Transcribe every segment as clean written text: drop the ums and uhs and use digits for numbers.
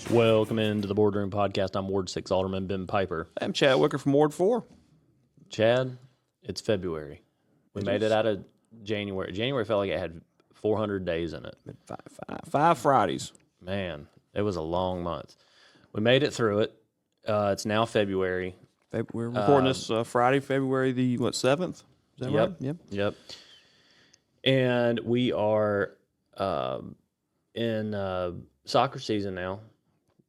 Welcome into the Boardroom Podcast. I'm Ward 6 Alderman Ben Piper. I'm Chad Wicker from Ward 4. Chad, it's February. We made it out of January. January felt like it had 400 days in it. Five Fridays. Man, it was a long month. We made it through it. It's now February. We're recording this Friday, February the 7th? Is that right? Yep. And we are in soccer season now.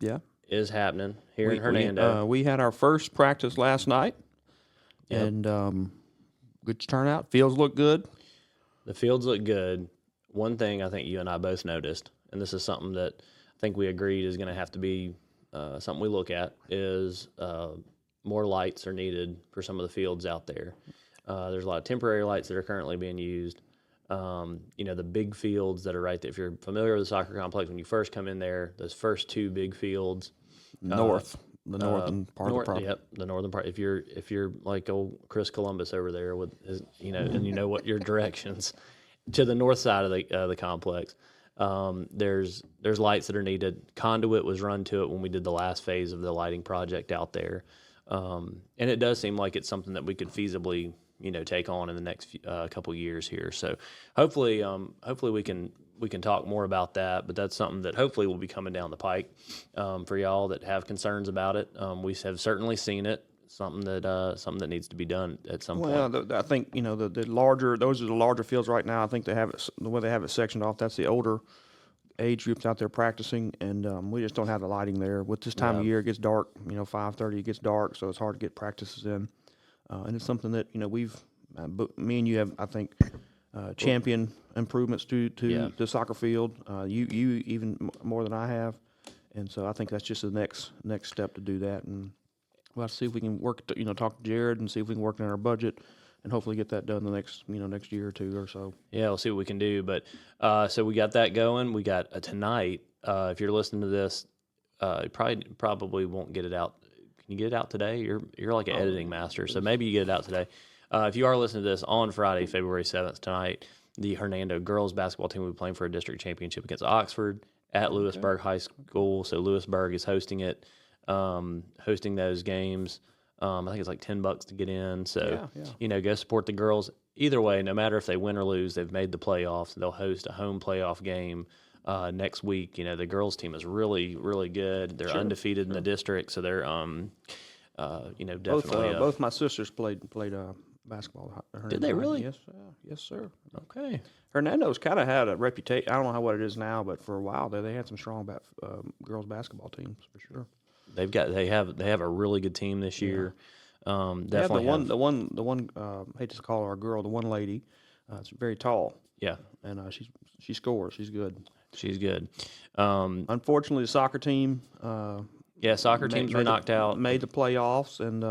Yeah. Is happening here in Hernando. We had our first practice last night, and good turnout. Fields look good. The fields look good. One thing I think you and I both noticed, and this is something that I think we agreed is going to have to be something we look at, is more lights are needed for some of the fields out there. There's a lot of temporary lights that are currently being used. The big fields that are right there. If you're familiar with the soccer complex, when you first come in there, those first two big fields, the northern part of the property. Yep, the northern part. If you're like old Chris Columbus over there with his, and you know what your directions to the north side of the complex, there's lights that are needed. Conduit was run to it when we did the last phase of the lighting project out there, and it does seem like it's something that we could feasibly take on in the next couple years here. So hopefully we can talk more about that. But that's something that hopefully will be coming down the pike for y'all that have concerns about it. We have certainly seen it. Something that needs to be done at some point. Well, I think the larger, those are the larger fields right now. I think they have it the way they have it sectioned off. That's the older age groups out there practicing, and we just don't have the lighting there. With this time of year, it gets dark. 5:30 it gets dark, so it's hard to get practices in. And it's something that we've, me and you have, I think, championed improvements to the soccer field. You even more than I have, and so I think that's just the next step to do that. And we'll have to see if we can work, talk to Jared and see if we can work in our budget, and hopefully get that done the next year or two or so. Yeah, we'll see what we can do. But so we got that going. We got tonight. If you're listening to this, you probably won't get it out. You get it out today? You're like an editing master, so maybe you get it out today. If you are listening to this on Friday, February 7th, tonight, the Hernando girls basketball team will be playing for a district championship against Oxford at Lewisburg High School. So Lewisburg is hosting it, hosting those games. I think it's like $10 to get in. So, go support the girls. Either way, no matter if they win or lose, they've made the playoffs. They'll host a home playoff game next week. The girls team is really, really good. They're undefeated in the district, so they're, definitely. Both my sisters played basketball. Did they really? Yes, sir. Okay. Hernando's kind of had a reputation. I don't know what it is now, but for a while they had some strong girls basketball teams for sure. They have a really good team this year. Definitely. The one. Hate to call her a girl. The one lady, it's very tall. Yeah, and she scores. She's good. She's good. Unfortunately, the soccer team. Soccer teams were knocked out. Made the playoffs and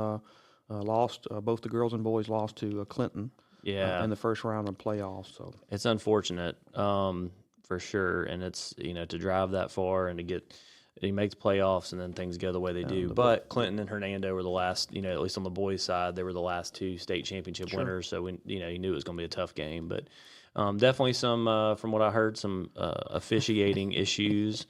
lost. Both the girls and boys lost to Clinton. In the first round of playoffs. So it's unfortunate, for sure. And it's to drive that far and to get. He makes playoffs and then things go the way they do. But Clinton and Hernando were the last, at least on the boys' side, they were the last two state championship winners. So you knew it was going to be a tough game. But definitely some, from what I heard, some officiating issues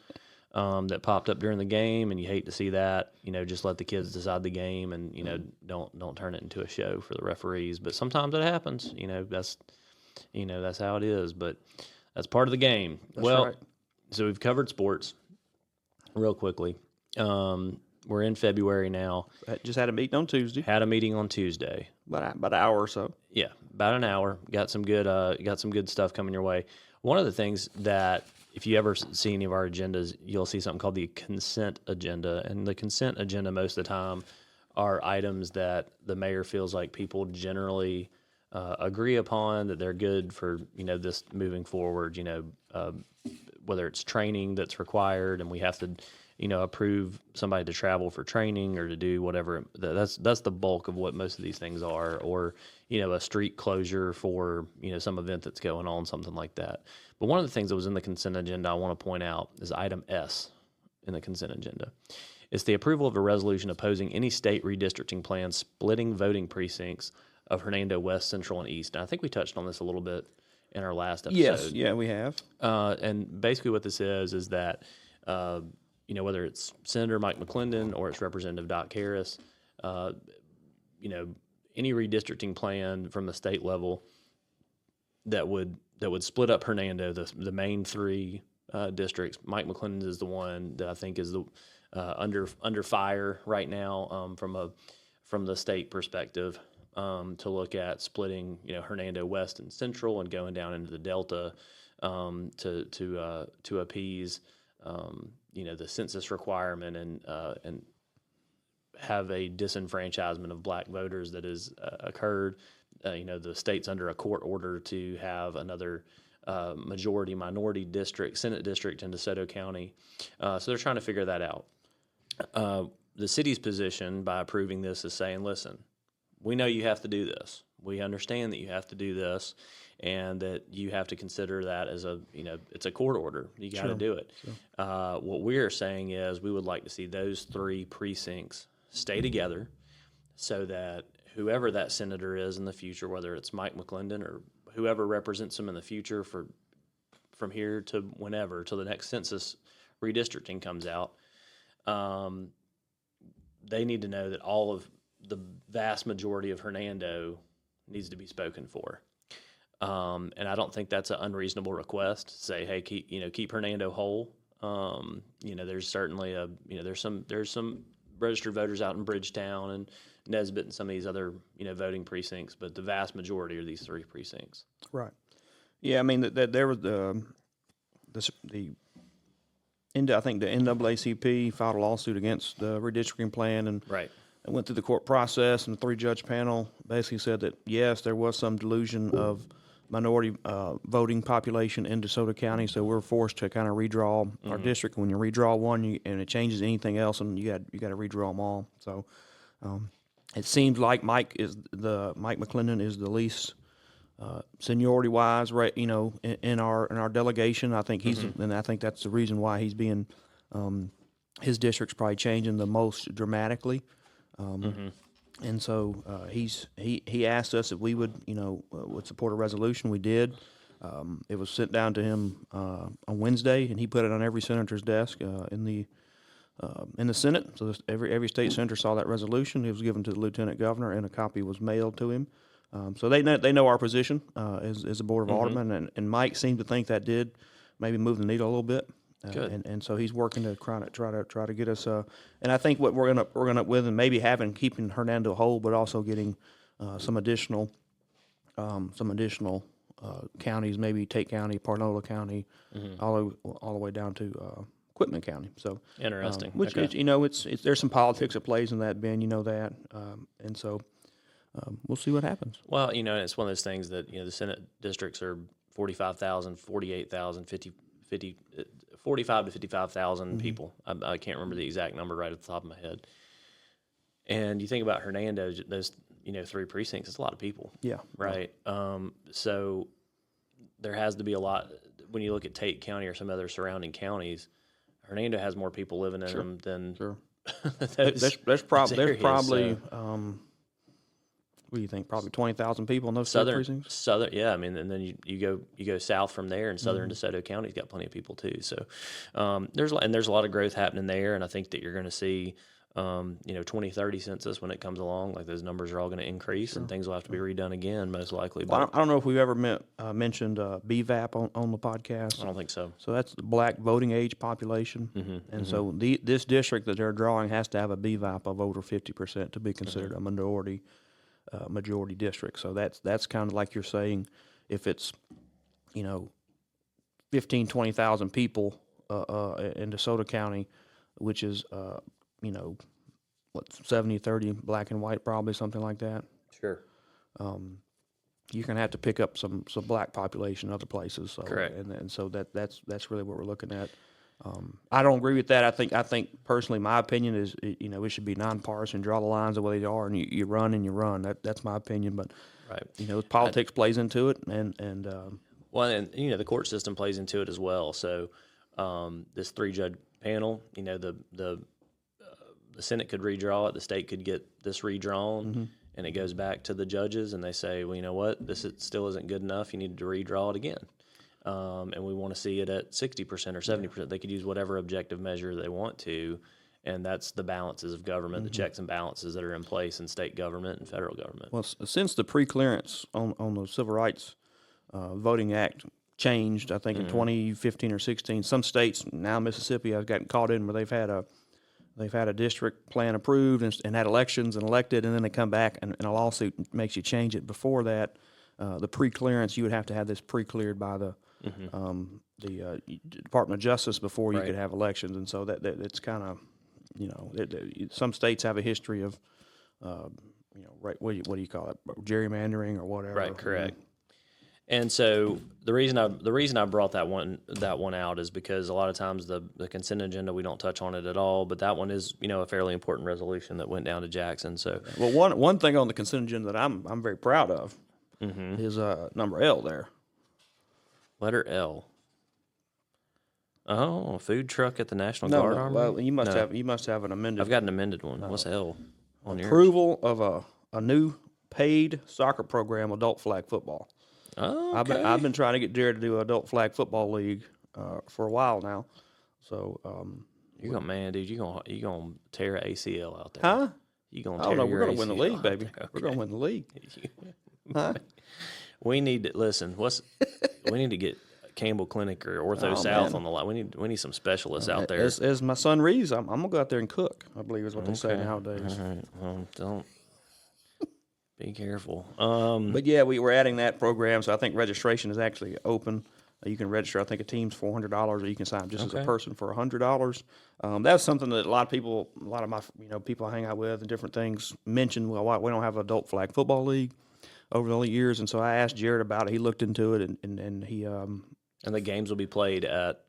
that popped up during the game, and you hate to see that. Just let the kids decide the game, and don't turn it into a show for the referees. But sometimes it happens. That's how it is. But that's part of the game. That's right. So we've covered sports. Real quickly, we're in February now. Just had a meeting on Tuesday. About an hour or so. Yeah, about an hour. Got some good stuff coming your way. One of the things that, if you ever see any of our agendas, you'll see something called the consent agenda. And the consent agenda most of the time are items that the mayor feels like people generally agree upon, that they're good for this moving forward. Whether it's training that's required and we have to, approve somebody to travel for training or to do whatever. That's the bulk of what most of these things are, or, a street closure for, some event that's going on, something like that. But one of the things that was in the consent agenda I want to point out is item S in the consent agenda. It's the approval of a resolution opposing any state redistricting plan splitting voting precincts of Hernando West, Central, and East. And I think we touched on this a little bit in our last episode. Yes, yeah, we have. And basically what this is that whether it's Senator Mike McClendon or it's Representative Doc Harris, any redistricting plan from the state level that would split up Hernando, the main three districts. Mike McClendon is the one that I think is the under fire right now from the state perspective, to look at splitting Hernando West and Central and going down into the Delta, to appease the census requirement and have a disenfranchisement of black voters that has occurred. The state's under a court order to have another majority minority district, Senate district in DeSoto County. So they're trying to figure that out. The city's position by approving this is saying, listen, we know you have to do this. We understand that you have to do this, and that you have to consider that as it's a court order. You got to do it. Sure. What we're saying is we would like to see those three precincts stay together so that whoever that senator is in the future, whether it's Mike McClendon or whoever represents him in the future from here to whenever, till the next census redistricting comes out, they need to know that all of the vast majority of Hernando needs to be spoken for. And I don't think that's an unreasonable request to say, hey, keep Hernando whole. There's certainly there's some registered voters out in Bridgetown and Nesbitt and some of these other, voting precincts, but the vast majority are these three precincts. Right. Yeah, I mean, there was I think the NAACP filed a lawsuit against the redistricting plan, and right. It went through the court process, and the three-judge panel basically said that, yes, there was some dilution of minority voting population in DeSoto County, so we're forced to kind of redraw our district. When you redraw one and it changes anything else, and you got to redraw them all. So it seems like Mike McClendon is the least seniority wise, right? In our delegation, I think and I think that's the reason why he's being his district's probably changing the most dramatically. And so he asked us if we would support a resolution. We did. It was sent down to him on Wednesday, and he put it on every senator's desk in the Senate. So every state senator saw that resolution. It was given to the lieutenant governor, and a copy was mailed to him. So they know our position as a board of aldermen, and Mike seemed to think that did maybe move the needle a little bit. Good. And so he's working to try to get us. And I think what we're gonna with, and maybe keeping Hernando whole, but also getting some additional counties, maybe Tate County, Parnola County, all the way down to Quitman County. So interesting. Which okay. it's there's some politics that plays in that, Ben. You know that, and so we'll see what happens. Well, and it's one of those things that the Senate districts are 45,000, 48,000, 45 to 55,000 people. I can't remember the exact number right at the top of my head. And you think about Hernando, those three precincts, it's a lot of people. Yeah. Right. So there has to be a lot. When you look at Tate County or some other surrounding counties, Hernando has more people living in them than there's probably what do you think? Probably 20,000 people in those precincts. Southern, yeah. I mean, and then you go south from there, and southern DeSoto County's got plenty of people too. So there's a lot of growth happening there, and I think that you're going to see 2030 census when it comes along. Like those numbers are all going to increase, and things will have to be redone again, most likely. Well, I don't know if we've ever mentioned BVAP on the podcast. I don't think so. So that's the black voting age population, and so this district that they're drawing has to have a BVAP of over 50% to be considered a majority district. So that's kind of like you're saying, if it's 20,000 people in DeSoto County, which is 70-30 black and white, probably something like that. Sure. You're gonna have to pick up some black population in other places. So, correct. And so that's really what we're looking at. I don't agree with that. I think personally, my opinion is, it should be nonpartisan. Draw the lines the way they are, and you run and you run. That's my opinion. But right, politics plays into it, and the court system plays into it as well. So this three-judge panel, the Senate could redraw it, the state could get this redrawn, and it goes back to the judges, and they say, well, you know what, still isn't good enough. You need to redraw it again. and we want to see it at 60% or 70%. They could use whatever objective measure they want to, and that's the balances of government, the checks and balances that are in place in state government and federal government. Well, since the pre-clearance on the Civil Rights Voting Act changed, I think in 2015 or 16, some states, now Mississippi has gotten caught in where they've had a district plan approved and had elections and elected, and then they come back and a lawsuit makes you change it. Before that, the pre-clearance, you would have to have this pre-cleared by the Department of Justice before you could have elections, and so that it's kind of, some states have a history of, what do you call it, gerrymandering or whatever. Right, correct. And so the reason I brought that one out is because a lot of times the consent agenda, we don't touch on it at all, but that one is a fairly important resolution that went down to Jackson. So well, one thing on the consent agenda that I'm very proud of is number L there. Letter L. Oh, a food truck at the National Guard Armory? Well, you must have an amended. I've got an amended one. What's L on yours? Approval of a new paid soccer program, adult flag football. Oh, okay. I've been trying to get Jared to do an adult flag football league for a while now. So you're gonna tear an ACL out there. Huh? You gonna tear we're gonna win the league, baby. Okay. We're gonna win the league. Huh? We need to listen. We need to get Campbell Clinic or Ortho South on the line. We need some specialists out there. As my son reads, I'm gonna go out there and cook, I believe is what they say nowadays. All right. Well, don't be careful. But yeah, we're adding that program, so I think registration is actually open. You can register. I think a team's $400, or you can sign up just as a person for $100. That's something that a lot of my people I hang out with and different things mentioned. Well, we don't have an adult flag football league over the years, and so I asked Jared about it. He looked into it, and he. And the games will be played at.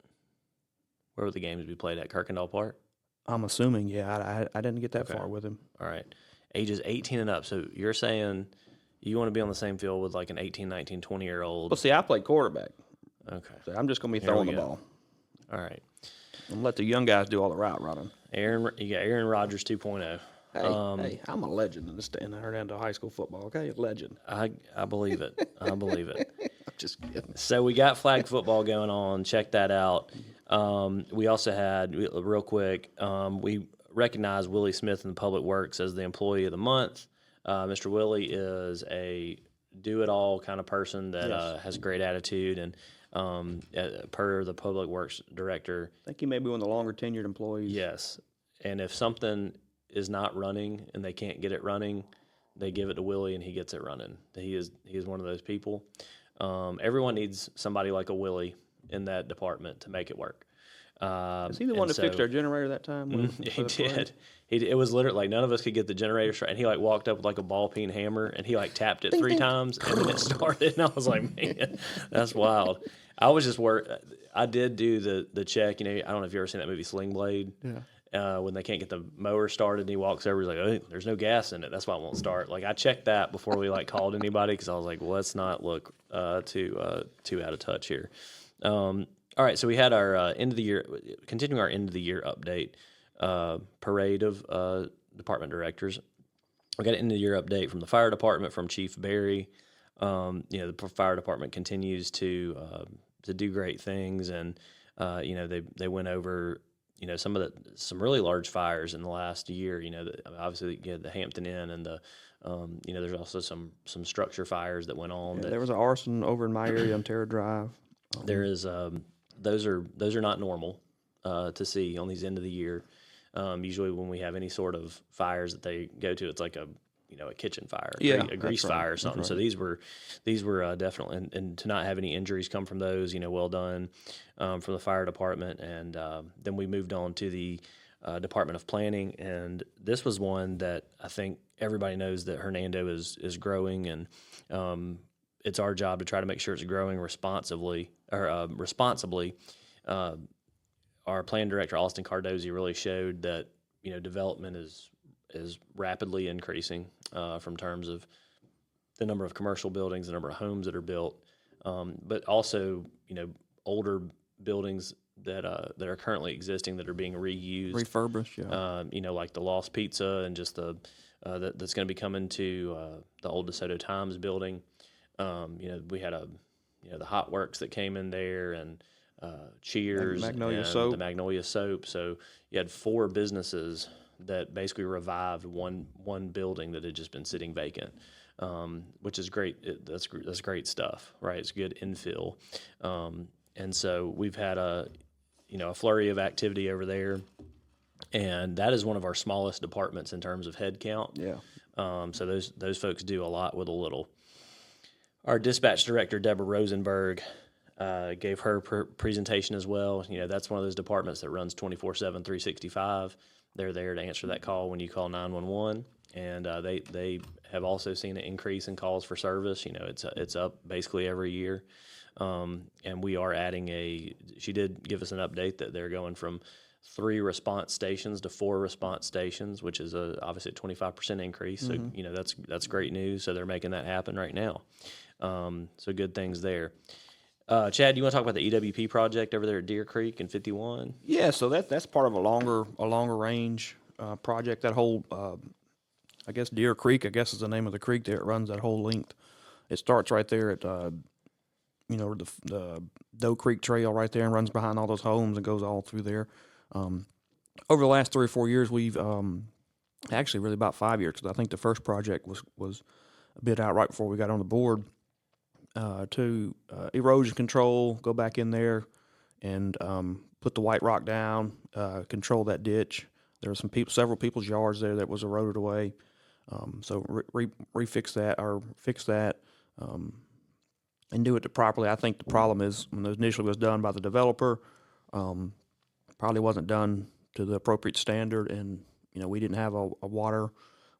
Where would the games be played at? Kirkendall Park. I'm assuming, yeah. I didn't get that far with him. All right. Ages 18 and up. So you're saying you want to be on the same field with like an 18, 19, 20-year-old. Well, see, I play quarterback. Okay. So I'm just going to be throwing the ball. All right. I'm going to let the young guys do all the route running. You got Aaron Rodgers 2.0. Hey, I'm a legend in Hernando High School football, okay? A legend. I believe it. I believe it. I'm just kidding. So we got flag football going on. Check that out. We also had, real quick, we recognize Willie Smith in the Public Works as the Employee of the Month. Mr. Willie is a do-it-all kind of person that has a great attitude, and per the Public Works Director. I think he may be one of the longer tenured employees. Yes. And if something is not running and they can't get it running, they give it to Willie and he gets it running. He is one of those people. Everyone needs somebody like a Willie in that department to make it work. Is he the one that fixed our generator that time? He did. It was literally like none of us could get the generator straight, and he like walked up with like a ball peen hammer and he like tapped it 3 times and then it started, and I was like, man, that's wild. I was just I did do the check. I don't know if you ever seen that movie Sling Blade. Yeah. When they can't get the mower started, and he walks over, he's like, "Oh, there's no gas in it. That's why it won't start." Like I checked that before we like called anybody, because I was like, well, let's not look too out of touch here. All right, so we had our continuing our end of the year update parade of department directors. We got an end of the year update from the fire department from Chief Barry. The fire department continues to do great things, and they went over some really large fires in the last year. Obviously you had the Hampton Inn, and there's also some structure fires that went on. There was an arson over in my area on Terra Drive. There is those are not normal to see on these end of the year. Usually when we have any sort of fires that they go to, it's like a kitchen fire, a grease fire or something. Right. So these were definitely, and to not have any injuries come from those, well done from the fire department. And then we moved on to the Department of Planning, and this was one that I think everybody knows that Hernando is growing, and it's our job to try to make sure it's growing responsibly. Our plan director, Austin Cardozi, really showed that development is rapidly increasing from terms of the number of commercial buildings, the number of homes that are built, but also older buildings that are currently existing that are being reused, refurbished. Yeah. Like the Lost Pizza, and just that's going to be coming to the old DeSoto Times building. We had the Hot Works that came in there, and Cheers, Magnolia and Soap. the Magnolia Soap. So you had 4 businesses that basically revived one building that had just been sitting vacant, which is great. That's great stuff, right? It's good infill, and so we've had a flurry of activity over there, and that is one of our smallest departments in terms of head count. Yeah. So those folks do a lot with a little. Our dispatch director, Deborah Rosenberg, gave her presentation as well. That's one of those departments that runs 24/7, 365. They're there to answer that call when you call 911, and they have also seen an increase in calls for service. It's up basically every year, and we are adding she did give us an update that they're going from 3 response stations to 4 response stations, which is obviously a 25% increase. So that's great news. So they're making that happen right now. So good things there. Chad, you want to talk about the EWP project over there at Deer Creek and 51? Yeah, so that's part of a longer range project. That whole, I guess Deer Creek, I guess is the name of the creek there. It runs that whole length. It starts right there at the Doe Creek Trail right there, and runs behind all those homes and goes all through there. Over the last 3 or 4 years, we've actually really about 5 years, because I think the first project was bid out right before we got on the board, to erosion control, go back in there and put the white rock down, control that ditch. There were several people's yards there that was eroded away. So refix that, or fix that, and do it properly. I think the problem is, when it initially was done by the developer, probably wasn't done to the appropriate standard, and we didn't have a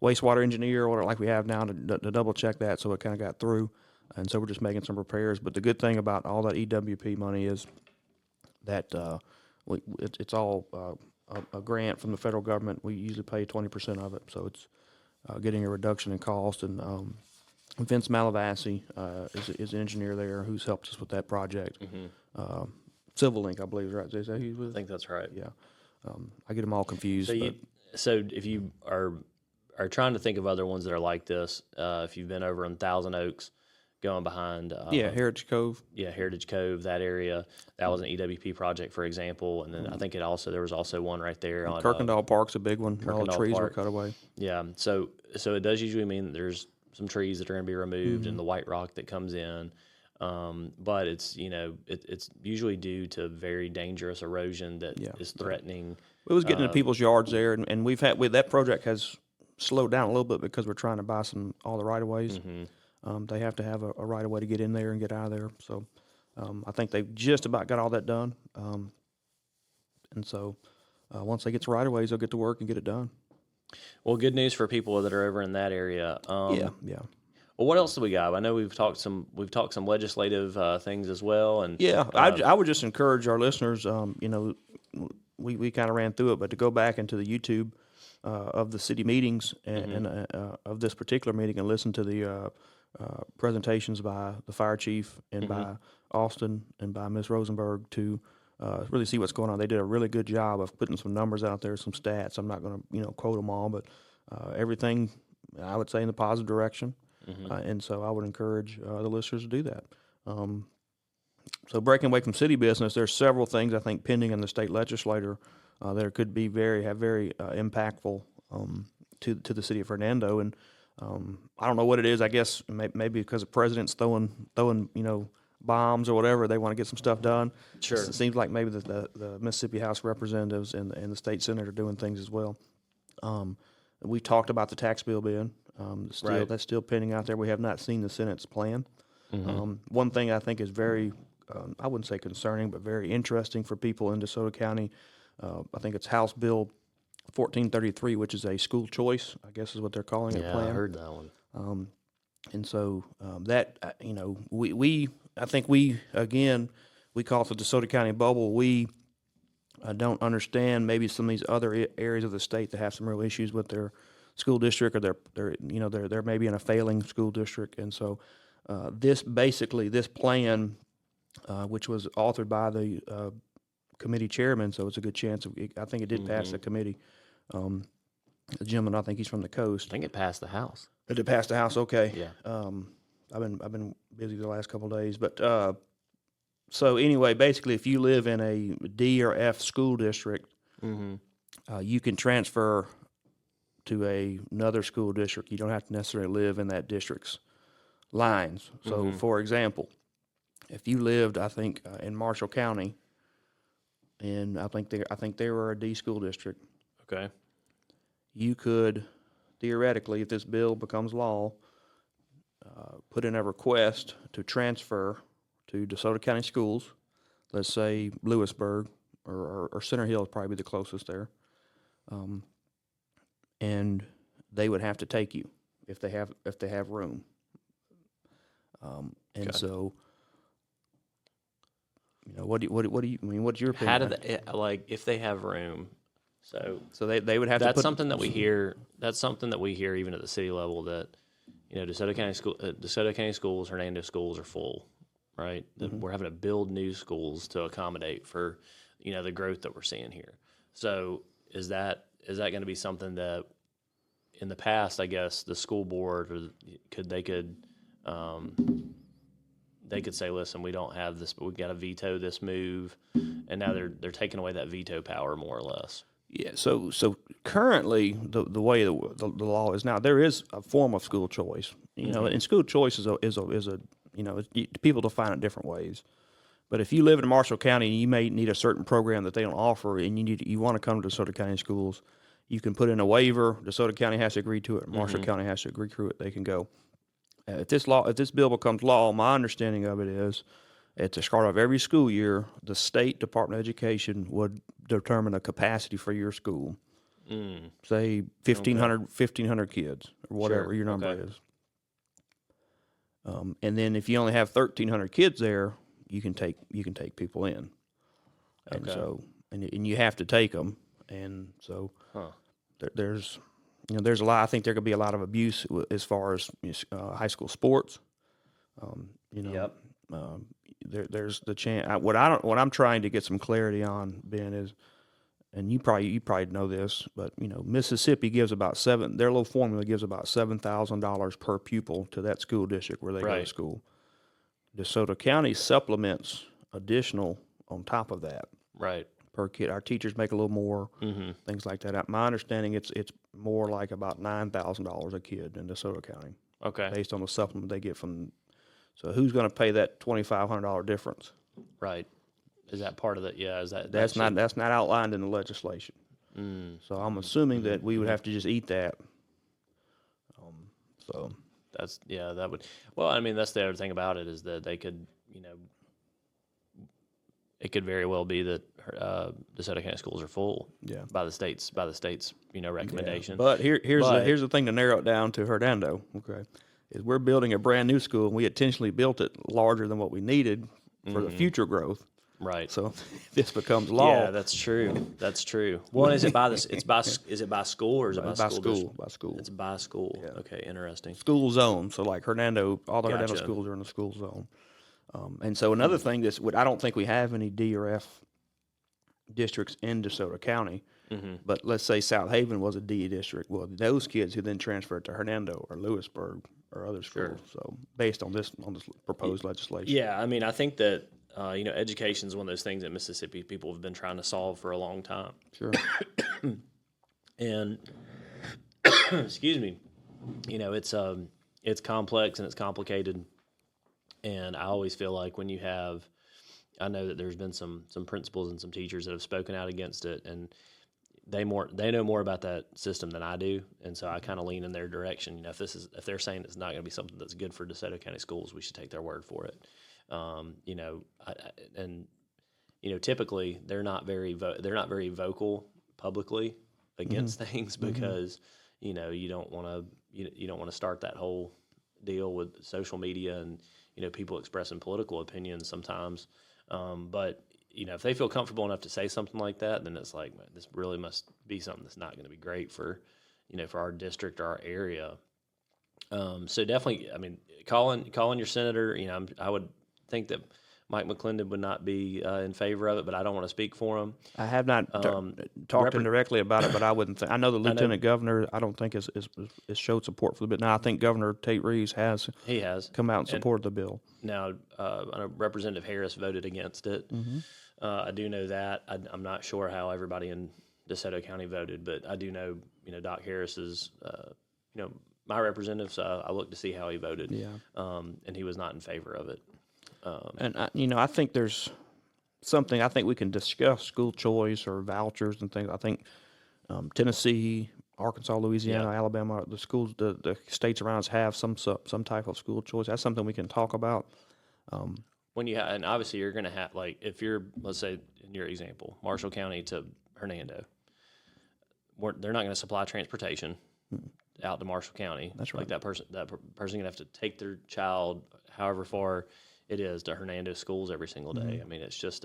wastewater engineer or like we have now to double check that, so it kind of got through, and so we're just making some repairs. But the good thing about all that EWP money is that it's all a grant from the federal government. We usually pay 20% of it, so it's getting a reduction in cost. And Vince Malavasi is an engineer there who's helped us with that project. Civil Link, I believe, right? Is that who he's with? I think that's right. Yeah. I get them all confused. So if you are trying to think of other ones that are like this, if you've been over in Thousand Oaks, going behind Heritage Cove. Yeah, Heritage Cove, that area, that was an EWP project, for example. And then I think there was also one right there on Kirkendall Park's a big one. All the Kirkendall trees were Park. cut away. Yeah, so it does usually mean that there's some trees that are going to be removed and the white rock that comes in. But it's it's usually due to very dangerous erosion that is threatening. It was getting into people's yards there, and that project has slowed down a little bit because we're trying to buy all the right of ways. They have to have a right of way to get in there and get out of there. So I think they've just about got all that done. And so once they get the right of ways, they'll get to work and get it done. Well, good news for people that are over in that area. Yeah. Well, what else do we got? I know we've talked some legislative things as well, and I would just encourage our listeners. We kind of ran through it, but to go back into the YouTube of the city meetings and of this particular meeting, and listen to the presentations by the fire chief and by Austin and by Ms. Rosenberg to really see what's going on. They did a really good job of putting some numbers out there, some stats. I'm not going to quote them all, but everything, I would say, in the positive direction. And so I would encourage the listeners to do that. So breaking away from city business, there's several things I think pending in the state legislature that could be very impactful to the city of Hernando. And I don't know what it is. I guess maybe because the president's throwing bombs or whatever, they want to get some stuff done. Sure. It seems like maybe the Mississippi House of Representatives and the state Senate are doing things as well. We talked about the tax bill being that's still pending out there. We have not seen the Senate's plan. One thing I think is very, I wouldn't say concerning, but very interesting for people in DeSoto County. I think it's House Bill 1433, which is a school choice, I guess is what they're calling it. Plan. I heard that one. And so that I think we call it the DeSoto County bubble. We don't understand maybe some of these other areas of the state that have some real issues with their school district, or they're maybe in a failing school district. And so this plan, which was authored by the committee chairman, so it's a good chance. I think it did pass the committee. The gentleman, I think he's from the coast. I think it passed the House. Did it pass the House? Okay. Yeah. I've been busy the last couple of days, but so anyway, basically, if you live in a D or F school district, you can transfer to another school district. You don't have to necessarily live in that district's lines. So, for example, if you lived, I think, in Marshall County, and I think they were a D school district, Okay. you could theoretically, if this bill becomes law, put in a request to transfer to DeSoto County Schools. Let's say Lewisburg or Center Hill is probably the closest there, and they would have to take you if they have room. And so, what do you I mean? What's your opinion? How do they, like, if they have room? So they would have to that's put something that we hear. That's something that we hear even at the city level, that DeSoto County schools, Hernando schools are full, right? We're having to build new schools to accommodate for the growth that we're seeing here. So is that going to be something that in the past, I guess, the school board they could say, listen, we don't have this, but we've got to veto this move, and now they're taking away that veto power more or less. Yeah. So currently, the way the law is now, there is a form of school choice. And school choice is a people define it different ways. But if you live in Marshall County, you may need a certain program that they don't offer, and you want to come to DeSoto County Schools, you can put in a waiver. DeSoto County has to agree to it. Marshall County has to agree to it. They can go. If this bill becomes law, my understanding of it is, at the start of every school year, the state Department of Education would determine a capacity for your school. Say 1,500 kids, or whatever your number is. And then if you only have 1,300 kids there, you can take people in. And so and you have to take them. And so there's a lot. I think there could be a lot of abuse as far as high school sports. There's the chance. What I'm trying to get some clarity on, Ben, is, and you probably know this, but Mississippi gives about their little formula gives about $7,000 per pupil to that school district where they go to school. DeSoto County supplements additional on top of that. Right. Per kid. Our teachers make a little more, things like that. My understanding, it's more like about $9,000 a kid in DeSoto County. Okay. Based on the supplement they get from. So who's going to pay that $2,500 difference? Right. Is that part of it? Yeah. Is that's not outlined in the legislation. So I'm assuming that we would have to just eat that. So that would. Well, I mean, that's the other thing about it, is that they could, it could very well be that DeSoto County schools are full. Yeah. By the state's recommendation. Yeah. But here's the thing to narrow it down to Hernando. Okay. Is we're building a brand new school, and we intentionally built it larger than what we needed for the future growth. Right. So if this becomes law. Yeah, that's true. That's true. Well, is it by this? Is it by school, or is it by school? By school. It's by school. Yeah. Okay, interesting. School zone. So like Hernando, all the Hernando schools are in the school zone. And so another thing I don't think we have any D or F districts in DeSoto County. But let's say South Haven was a D district. Well, those kids who then transferred to Hernando or Lewisburg or other schools. So based on this proposed legislation. Yeah, I mean, I think that education is one of those things that Mississippi people have been trying to solve for a long time. Sure. And excuse me, it's complex and it's complicated. And I always feel like when you have, I know that there's been some principals and some teachers that have spoken out against it, and they know more about that system than I do, and so I kind of lean in their direction. If they're saying it's not going to be something that's good for DeSoto County schools, we should take their word for it. Typically they're not very vocal publicly against things, because you don't want to start that whole deal with social media and people expressing political opinions sometimes. But if they feel comfortable enough to say something like that, then it's like, man, this really must be something that's not going to be great for our district or our area. So definitely, I mean, calling your senator, I would think that Mike McClendon would not be in favor of it, but I don't want to speak for him. I have not talked to him directly about it, but I wouldn't think. I know the lieutenant governor, I don't think has showed support for the bill. Now, I think Governor Tate Reeves has come out and supported the bill. Now, I know Representative Harris voted against it. I do know that. I'm not sure how everybody in DeSoto County voted, but I do know, Doc Harris is, my representative, so I looked to see how he voted. And he was not in favor of it. And I think there's something I think we can discuss school choice or vouchers and things. I think Tennessee, Arkansas, Louisiana, Alabama, the schools, the states around us have some type of school choice. That's something we can talk about. When you and obviously you're going to have, like, if you're, let's say in your example, Marshall County to Hernando, they're not going to supply transportation out to Marshall County. That's right. Like that person going to have to take their child however far it is to Hernando schools every single day. I mean, it's just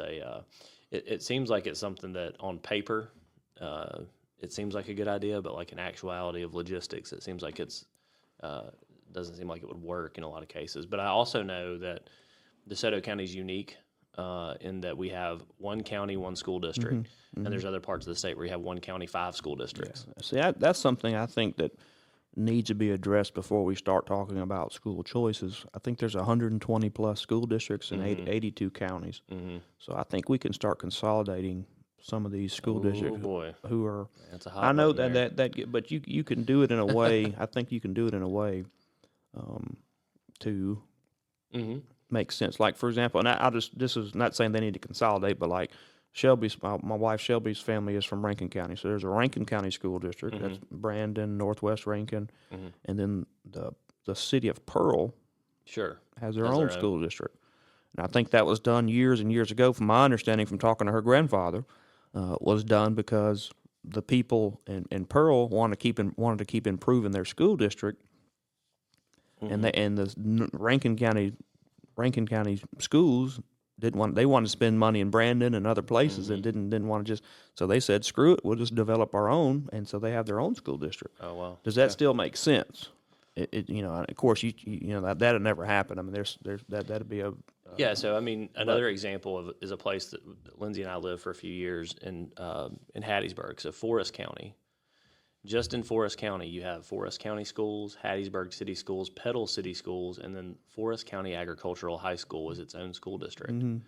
it seems like it's something that on paper, it seems like a good idea, but like in actuality of logistics, it seems like doesn't seem like it would work in a lot of cases. But I also know that DeSoto County is unique in that we have one county, one school district, and there's other parts of the state where you have one county, 5 school districts. Yeah. See, that's something I think that needs to be addressed before we start talking about school choices. I think there's 120 plus school districts in 82 counties. So I think we can start consolidating some of these school districts who are. That's a hot I know button that but you can do it in a way. I think you can do it in a way to make sense. Like, for example, and this is not saying they need to consolidate, but like Shelby's, my wife Shelby's family is from Rankin County, so there's a Rankin County school district. That's Brandon, Northwest Rankin, and then the city of Pearl has their own school district. And I think that was done years and years ago, from my understanding from talking to her grandfather, was done because the people in Pearl wanted to keep improving their school district, and the Rankin County schools they wanted to spend money in Brandon and other places and didn't want to so they said, screw it, we'll just develop our own, and so they have their own school district. Oh, wow. Does that still make sense? Of course that'd never happen. I mean, that'd be a so I mean, another example is a place that Lindsay and I lived for a few years in Hattiesburg, so Forest County. Just in Forest County, you have Forest County Schools, Hattiesburg City Schools, Petal City Schools, and then Forest County Agricultural High School is its own school district. And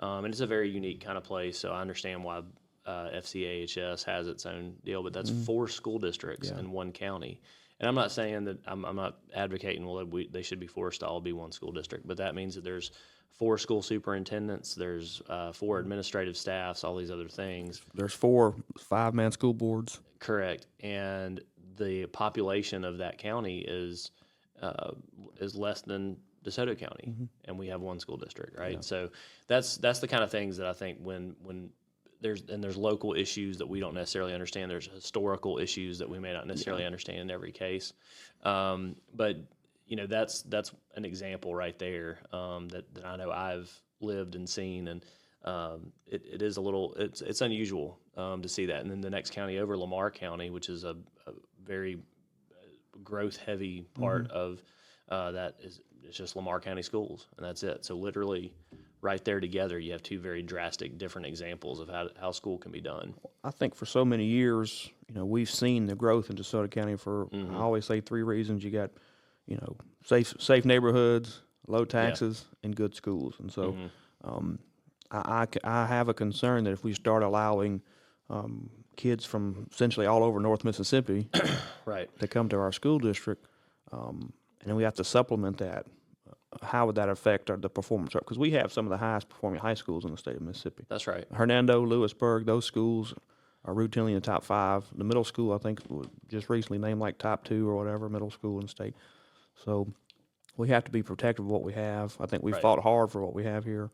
it's a very unique kind of place, so I understand why FCAHS has its own deal, but that's 4 school districts in one county. And I'm not saying that I'm not advocating, they should be forced to all be one school district, but that means that there's 4 school superintendents, there's 4 administrative staffs, all these other things. There's 4 5-man school boards. Correct, and the population of that county is less than DeSoto County, and we have one school district, right? Yeah. So that's the kind of things that I think when there's local issues that we don't necessarily understand. There's historical issues that we may not necessarily understand in every case, but that's an example right there that I know I've lived and seen, and it is a little it's unusual to see that. And then the next county over, Lamar County, which is a very growth heavy part of that it's just Lamar County Schools, and that's it. So literally right there together, you have 2 very drastic different examples of how school can be done. I think for so many years, we've seen the growth in DeSoto County for, I always say 3 reasons. You got, safe neighborhoods, low taxes, and good schools. And so I have a concern that if we start allowing kids from essentially all over North Mississippi to come to our school district, and then we have to supplement that, how would that affect the performance? Because we have some of the highest performing high schools in the state of Mississippi. That's right. Hernando, Lewisburg, those schools are routinely in the top 5. The middle school, I think, was just recently named like top 2 or whatever, middle school in the state. So we have to be protective of what we have. I think we fought hard for what we have here.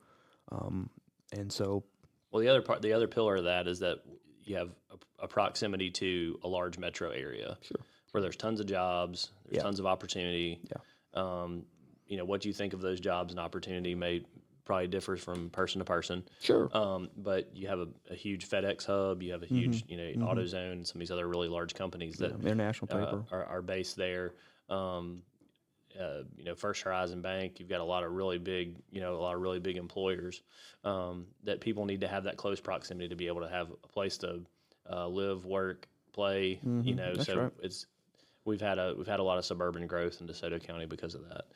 And so. Well, the other pillar of that is that you have a proximity to a large metro area where there's tons of jobs, there's tons of opportunity. What you think of those jobs and opportunity probably differs from person to person. Sure. But you have a huge FedEx hub, you have a huge, AutoZone, some of these other really large companies that international paper are based there. First Horizon Bank. You've got a lot of really big, employers that people need to have that close proximity to be able to have a place to live, work, play. That's So right. we've had a lot of suburban growth in DeSoto County because of that.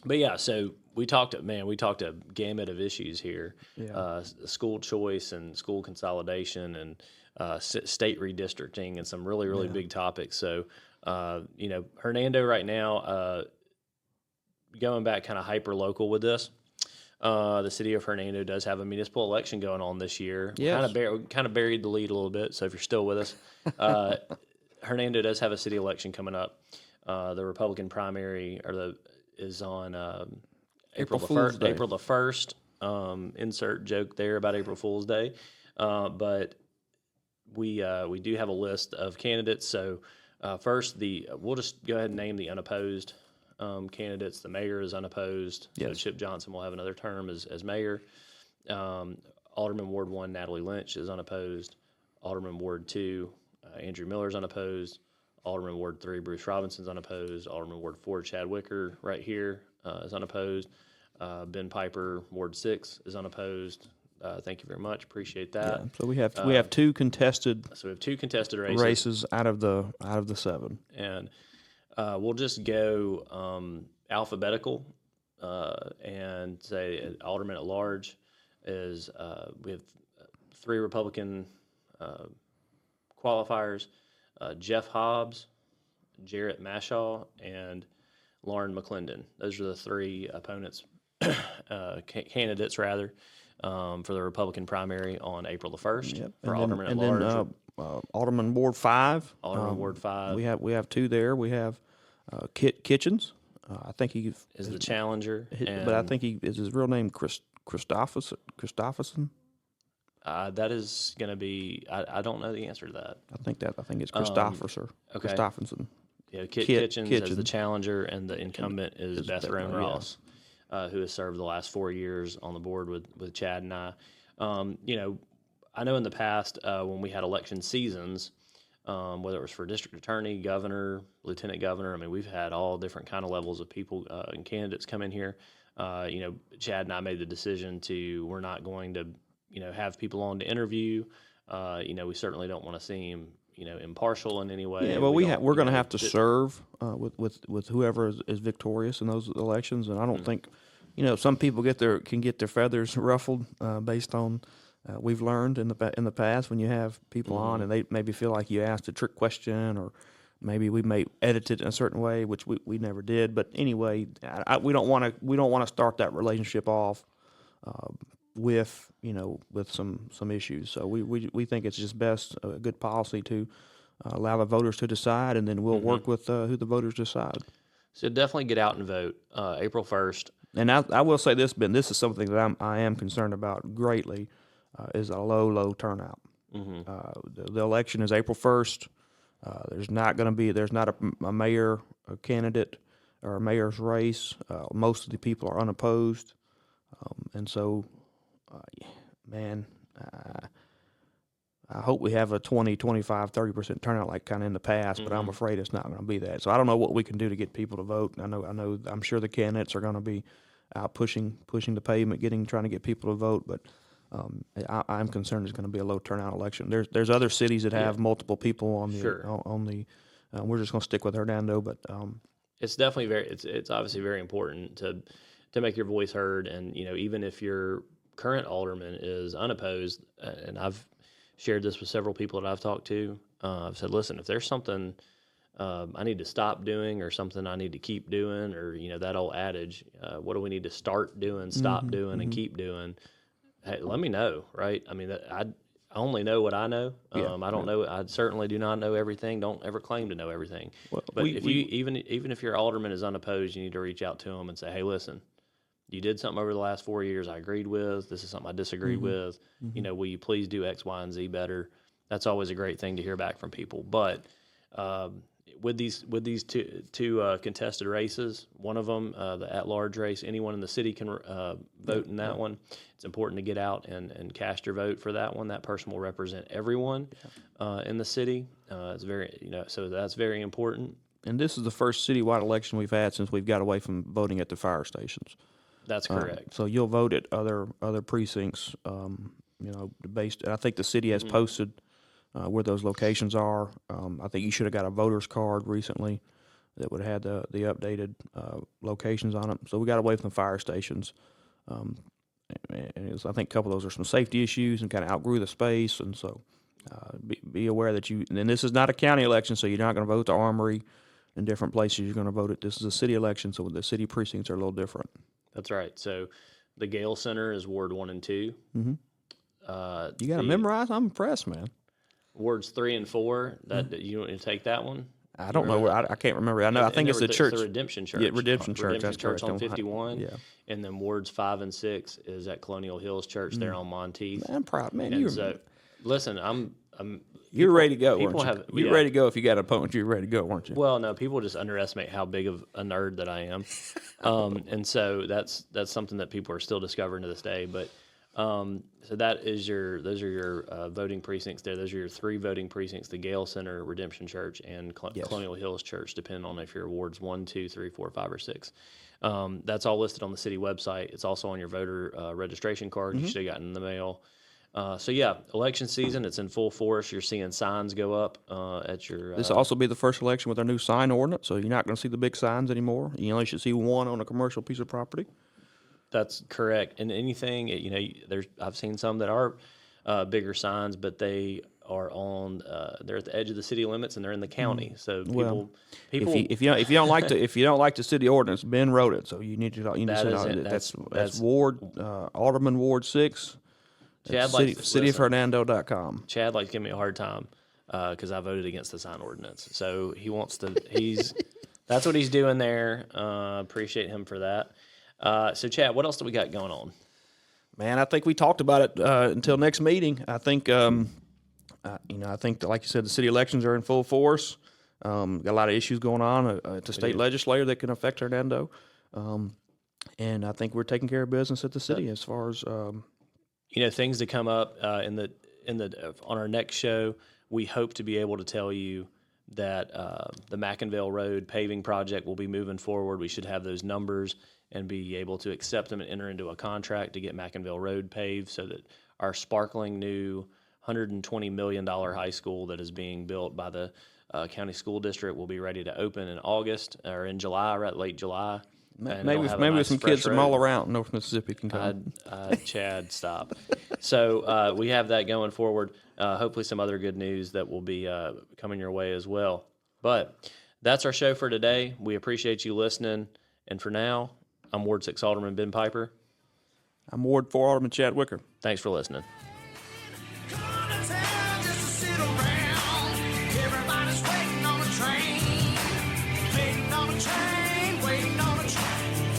But yeah, so we talked a gamut of issues here: Yeah. school choice and school consolidation and state redistricting and some really big topics. So Hernando right now, going back kind of hyper local with this. The city of Hernando does have a municipal election going on this year. Yes. Kind of buried the lead a little bit. So if you're still with us, Hernando does have a city election coming up. The Republican primary is on April the Fool's 1st. Day. April the 1st. Insert joke there about April Fool's Day, but we do have a list of candidates. So first, we'll just go ahead and name the unopposed candidates. The mayor is unopposed. Yes. So Chip Johnson will have another term as mayor. Alderman Ward 1, Natalie Lynch is unopposed. Alderman Ward 2, Andrew Miller is unopposed. Alderman Ward 3, Bruce Robinson's unopposed. Alderman Ward 4, Chad Wicker, right here, is unopposed. Ben Piper, Ward 6, is unopposed. Thank you very much. Appreciate that. Yeah. So we have two contested So we have two contested races. out of the 7. And we'll just go alphabetical and say alderman at large is we have 3 Republican qualifiers: Jeff Hobbs, Jarrett Mashaw, and Lauren McClendon. Those are the 3 opponents, candidates rather, for the Republican primary on April the 1st. Yep. For And alderman then, at and large. then Alderman Ward 5. Alderman Ward 5 We have 2 there. We have Kitchens. I think he is the challenger. but I think he is his real name Christopherson. That is going to be. I don't know the answer to that. I think it's Christopherson. okay. Christopherson. Yeah, Kitchens as the Kitchens. challenger, and the incumbent is Beth Roan yeah. Ross, who has served the last 4 years on the board with Chad and I. I know in the past when we had election seasons, whether it was for district attorney, governor, lieutenant governor, I mean, we've had all different kind of levels of people and candidates come in here. Chad and I made the decision we're not going to, have people on to interview. We certainly don't want to seem, impartial in any way. Yeah, well, we're going to have to serve with whoever is victorious in those elections, and I don't think, some people can get their feathers ruffled based on. We've learned in the past when you have people on and they maybe feel like you asked a trick question, or maybe we may edit it in a certain way, which we never did. But anyway, we don't want to start that relationship off with some issues. So we think it's just best a good policy to allow the voters to decide, and then we'll work with who the voters decide. So definitely get out and vote April 1st. And I will say this, Ben, this is something that I am concerned about greatly. Is a low turnout. The election is April 1st. There's not a mayor candidate or a mayor's race. Most of the people are unopposed, and so, I hope we have a 20, 25, 30% turnout like kind of in the past, but I'm afraid it's not going to be that. So I don't know what we can do to get people to vote. I'm sure the candidates are going to be out pushing the pavement, trying to get people to vote, but. I'm concerned it's going to be a low turnout election. There's other cities that have multiple people on the we're just going to stick with Hernando, but it's definitely it's obviously very important to make your voice heard, and even if your current alderman is unopposed, and I've shared this with several people that I've talked to. I've said, listen, if there's something I need to stop doing or something I need to keep doing, or that old adage, what do we need to start doing, stop doing, and keep doing? Hey, let me know, right? I mean, I only know what I know. I don't know. I certainly do not know everything. Don't ever claim to know everything. Well, but even if your alderman is unopposed, you need to reach out to him and say, hey, listen, you did something over the last 4 years I agreed with. This is something I disagreed with. Will you please do X, Y, and Z better? That's always a great thing to hear back from people. But with these two contested races, one of them, the at-large race, anyone in the city can vote in that one. It's important to get out and cast your vote for that one. That person will represent everyone in the city. It's very so that's very important. And this is the first citywide election we've had since we've got away from voting at the fire stations. That's correct. So you'll vote at other precincts, based. And I think the city has posted where those locations are. I think you should have got a voter's card recently that would have had the updated locations on it. So we got away from the fire stations. I think a couple of those are some safety issues and kind of outgrew the space. And so be aware that and this is not a county election, so you're not going to vote the Armory in different places. You're going to vote it. This is a city election, so the city precincts are a little different. That's right. So the Gale Center is Ward 1 and 2. Mm-hmm. You got to memorize? I'm impressed, man. Wards 3 and 4, you want to take that one? I don't know where. I can't remember. I think it's the church. The Redemption Church. Yeah, Redemption Church. That's Church correct. on 51. Yeah. And then Wards 5 and 6 is at Colonial Hills Church there on Monteith. Man, I'm proud, man. Listen, you're ready to go. You're ready to go. If you got an opponent, you're ready to go, weren't you? Well, no, people just underestimate how big of a nerd that I am, and so that's something that people are still discovering to this day. But so those are your voting precincts there. Those are your 3 voting precincts: the Gale Center, Redemption Church, and Colonial Hills Church, depending on if you're wards 1, 2, 3, 4, 5, or 6. That's all listed on the city website. It's also on your voter registration card you should have gotten in the mail. So yeah, election season, it's in full force. You're seeing signs go up at your... This will also be the first election with our new sign ordinance, so you're not going to see the big signs anymore. You only should see one on a commercial piece of property. That's correct. And anything, I've seen some that are bigger signs, but they are they're at the edge of the city limits and they're in the county. So people. If you don't like the city ordinance, Ben wrote it, so you need to. That's Ward Alderman Ward 6. Cityofhernando.com. Chad likes to give me a hard time because I voted against the sign ordinance. So he wants to. That's what he's doing there. Appreciate him for that. So Chad, what else do we got going on? Man, I think we talked about it until next meeting. I think I think like you said, the city elections are in full force. Got a lot of issues going on at the state legislature that can affect Hernando, and I think we're taking care of business at the city as far as. Things to come up on our next show. We hope to be able to tell you that the McInville Road paving project will be moving forward. We should have those numbers and be able to accept them and enter into a contract to get McInville Road paved so that our sparkling new $120 million high school that is being built by the county school district will be ready to open in August or in July, right, late July. Maybe with some kids from all around North Mississippi can come. Chad, stop. So we have that going forward. Hopefully some other good news that will be coming your way as well. But that's our show for today. We appreciate you listening. And for now, I'm Ward 6 Alderman Ben Piper. I'm Ward 4 Alderman Chad Wicker. Thanks for listening. Waiting on a train, waiting on a train.